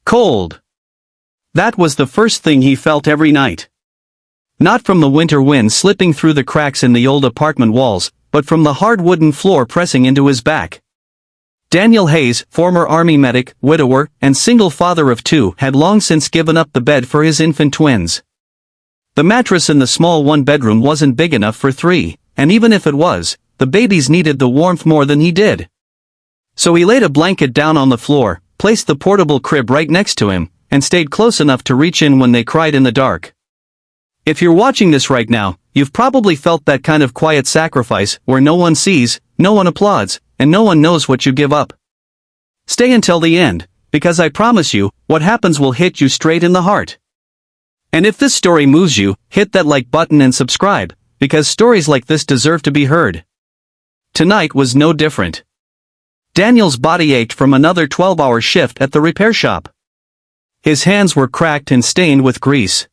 Cold. That was the first thing he felt every night. Not from the winter wind slipping through the cracks in the old apartment walls, but from the hard wooden floor pressing into his back. Daniel Hayes, former Army medic, widower, and single father of two, had long since given up the bed for his infant twins. The mattress in the small one-bedroom wasn't big enough for three, and even if it was, the babies needed the warmth more than he did. So he laid a blanket down on the floor, placed the portable crib right next to him, and stayed close enough to reach in when they cried in the dark. If you're watching this right now, you've probably felt that kind of quiet sacrifice where no one sees, no one applauds, and no one knows what you give up. Stay until the end, because I promise you, what happens will hit you straight in the heart. And if this story moves you, hit that like button and subscribe, because stories like this deserve to be heard. Tonight was no different. Daniel's body ached from another 12-hour shift at the repair shop. His hands were cracked and stained with grease.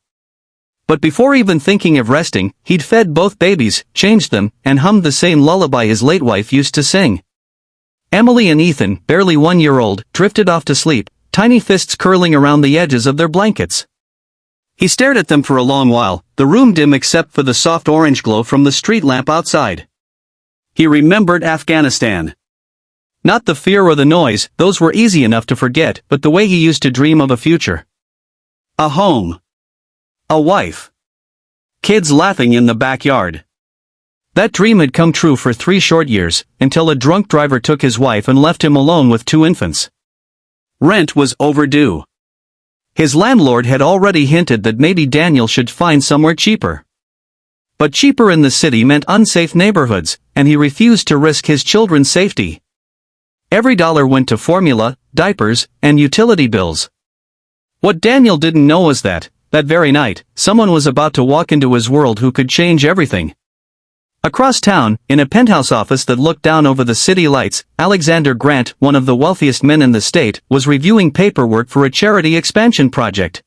But before even thinking of resting, he'd fed both babies, changed them, and hummed the same lullaby his late wife used to sing. Emily and Ethan, barely 1 year old, drifted off to sleep, tiny fists curling around the edges of their blankets. He stared at them for a long while, the room dim except for the soft orange glow from the street lamp outside. He remembered Afghanistan. Not the fear or the noise, those were easy enough to forget, but the way he used to dream of a future. A home. A wife. Kids laughing in the backyard. That dream had come true for 3 short years, until a drunk driver took his wife and left him alone with 2 infants. Rent was overdue. His landlord had already hinted that maybe Daniel should find somewhere cheaper. But cheaper in the city meant unsafe neighborhoods, and he refused to risk his children's safety. Every dollar went to formula, diapers, and utility bills. What Daniel didn't know was that very night, someone was about to walk into his world who could change everything. Across town, in a penthouse office that looked down over the city lights, Alexander Grant, one of the wealthiest men in the state, was reviewing paperwork for a charity expansion project.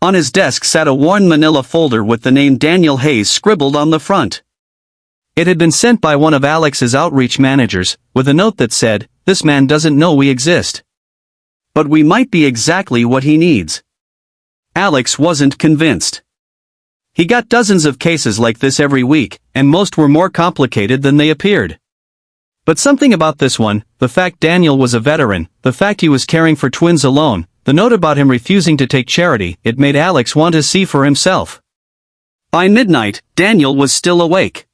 On his desk sat a worn manila folder with the name Daniel Hayes scribbled on the front. It had been sent by one of Alex's outreach managers, with a note that said, "This man doesn't know we exist. But we might be exactly what he needs." Alex wasn't convinced. He got dozens of cases like this every week, and most were more complicated than they appeared. But something about this one, the fact Daniel was a veteran, the fact he was caring for twins alone, the note about him refusing to take charity, it made Alex want to see for himself. By midnight, Daniel was still awake.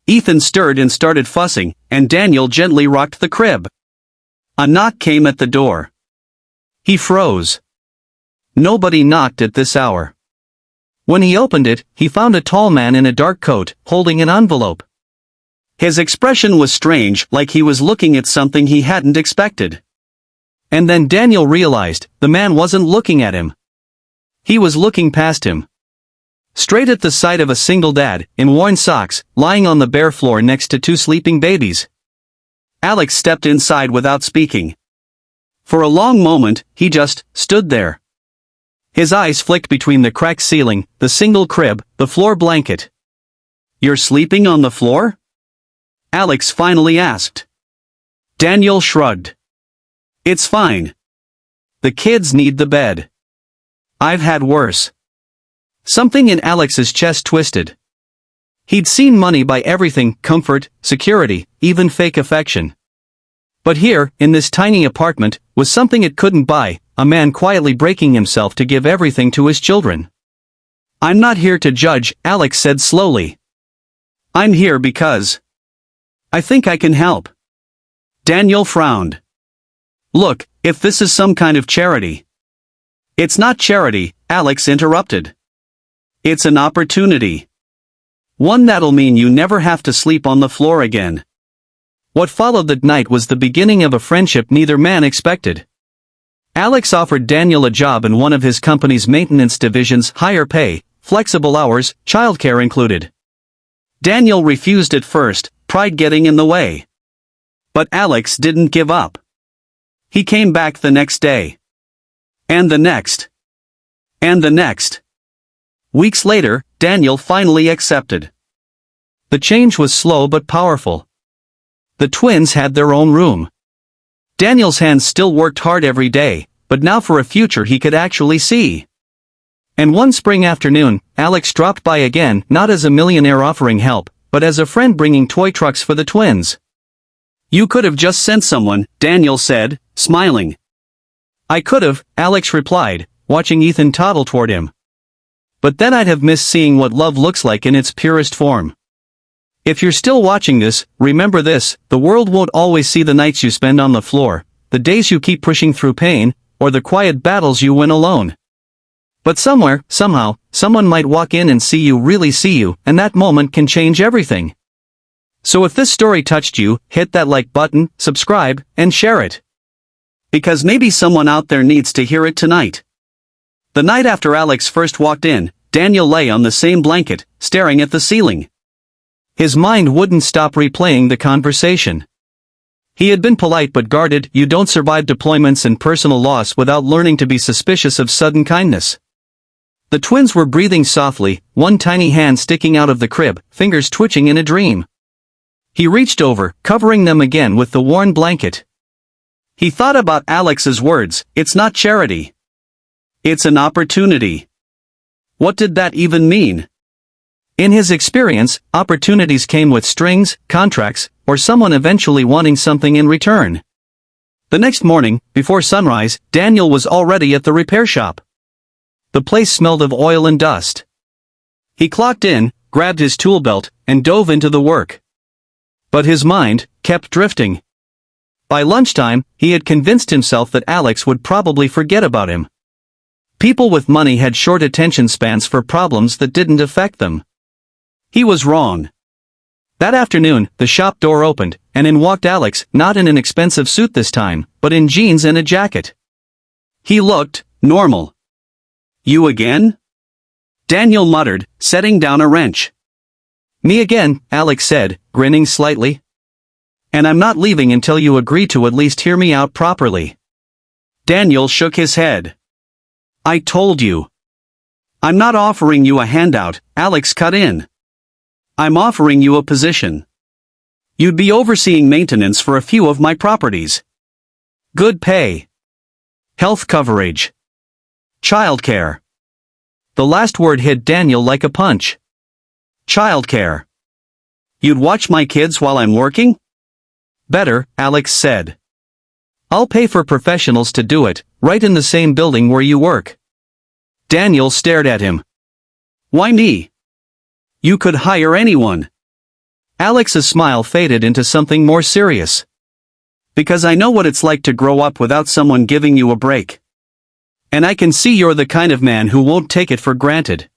Ethan stirred and started fussing, and Daniel gently rocked the crib. A knock came at the door. He froze. Nobody knocked at this hour. When he opened it, he found a tall man in a dark coat, holding an envelope. His expression was strange, like he was looking at something he hadn't expected. And then Daniel realized, the man wasn't looking at him. He was looking past him. Straight at the sight of a single dad, in worn socks, lying on the bare floor next to 2 sleeping babies. Alex stepped inside without speaking. For a long moment, he just stood there. His eyes flicked between the cracked ceiling, the single crib, the floor blanket. "You're sleeping on the floor?" Alex finally asked. Daniel shrugged. "It's fine. The kids need the bed. I've had worse." Something in Alex's chest twisted. He'd seen money buy everything, comfort, security, even fake affection. But here, in this tiny apartment, was something it couldn't buy, a man quietly breaking himself to give everything to his children. "I'm not here to judge," Alex said slowly. "I'm here because I think I can help." Daniel frowned. "Look, if this is some kind of charity." "It's not charity," Alex interrupted. "It's an opportunity. One that'll mean you never have to sleep on the floor again." What followed that night was the beginning of a friendship neither man expected. Alex offered Daniel a job in one of his company's maintenance divisions, higher pay, flexible hours, childcare included. Daniel refused at first, pride getting in the way. But Alex didn't give up. He came back the next day. And the next. And the next. Weeks later, Daniel finally accepted. The change was slow but powerful. The twins had their own room. Daniel's hands still worked hard every day, but now for a future he could actually see. And one spring afternoon, Alex dropped by again, not as a millionaire offering help, but as a friend bringing toy trucks for the twins. "You could have just sent someone," Daniel said, smiling. "I could have," Alex replied, watching Ethan toddle toward him. "But then I'd have missed seeing what love looks like in its purest form." If you're still watching this, remember this: the world won't always see the nights you spend on the floor, the days you keep pushing through pain, or the quiet battles you win alone. But somewhere, somehow, someone might walk in and really see you, and that moment can change everything. So if this story touched you, hit that like button, subscribe, and share it. Because maybe someone out there needs to hear it tonight. The night after Alex first walked in, Daniel lay on the same blanket, staring at the ceiling. His mind wouldn't stop replaying the conversation. He had been polite but guarded. You don't survive deployments and personal loss without learning to be suspicious of sudden kindness. The twins were breathing softly, one tiny hand sticking out of the crib, fingers twitching in a dream. He reached over, covering them again with the worn blanket. He thought about Alex's words, "It's not charity. It's an opportunity." What did that even mean? In his experience, opportunities came with strings, contracts, or someone eventually wanting something in return. The next morning, before sunrise, Daniel was already at the repair shop. The place smelled of oil and dust. He clocked in, grabbed his tool belt, and dove into the work. But his mind kept drifting. By lunchtime, he had convinced himself that Alex would probably forget about him. People with money had short attention spans for problems that didn't affect them. He was wrong. That afternoon, the shop door opened, and in walked Alex, not in an expensive suit this time, but in jeans and a jacket. He looked normal. "You again?" Daniel muttered, setting down a wrench. "Me again," Alex said, grinning slightly. "And I'm not leaving until you agree to at least hear me out properly." Daniel shook his head. "I told you." "I'm not offering you a handout," Alex cut in. "I'm offering you a position. You'd be overseeing maintenance for a few of my properties. Good pay. Health coverage. Childcare." The last word hit Daniel like a punch. Childcare. "You'd watch my kids while I'm working?" "Better," Alex said. "I'll pay for professionals to do it, right in the same building where you work." Daniel stared at him. "Why me? You could hire anyone." Alex's smile faded into something more serious. "Because I know what it's like to grow up without someone giving you a break. And I can see you're the kind of man who won't take it for granted."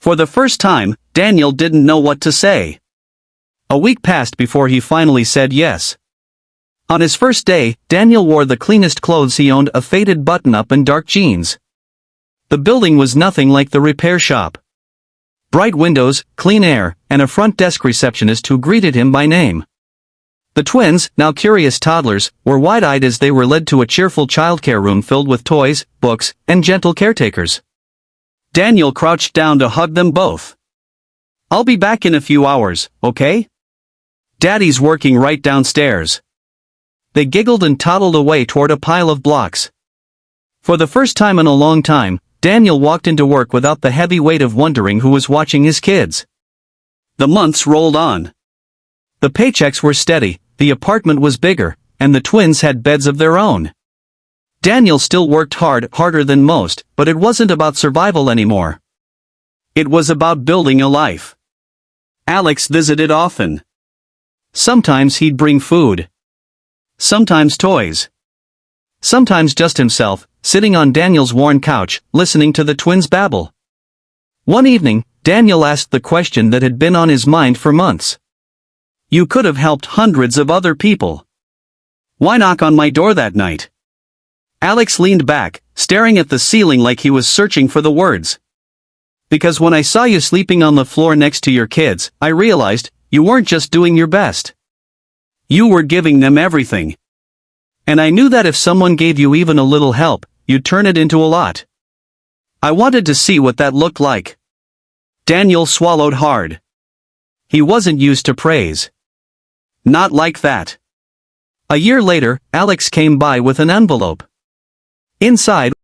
For the first time, Daniel didn't know what to say. A week passed before he finally said yes. On his first day, Daniel wore the cleanest clothes he owned, a faded button-up and dark jeans. The building was nothing like the repair shop. Bright windows, clean air, and a front desk receptionist who greeted him by name. The twins, now curious toddlers, were wide-eyed as they were led to a cheerful childcare room filled with toys, books, and gentle caretakers. Daniel crouched down to hug them both. "I'll be back in a few hours, okay? Daddy's working right downstairs." They giggled and toddled away toward a pile of blocks. For the first time in a long time, Daniel walked into work without the heavy weight of wondering who was watching his kids. The months rolled on. The paychecks were steady, the apartment was bigger, and the twins had beds of their own. Daniel still worked hard, harder than most, but it wasn't about survival anymore. It was about building a life. Alex visited often. Sometimes he'd bring food. Sometimes toys. Sometimes just himself, sitting on Daniel's worn couch, listening to the twins babble. One evening, Daniel asked the question that had been on his mind for months. "You could have helped hundreds of other people. Why knock on my door that night?" Alex leaned back, staring at the ceiling like he was searching for the words. "Because when I saw you sleeping on the floor next to your kids, I realized you weren't just doing your best. You were giving them everything. And I knew that if someone gave you even a little help, you'd turn it into a lot. I wanted to see what that looked like." Daniel swallowed hard. He wasn't used to praise. Not like that. A year later, Alex came by with an envelope. Inside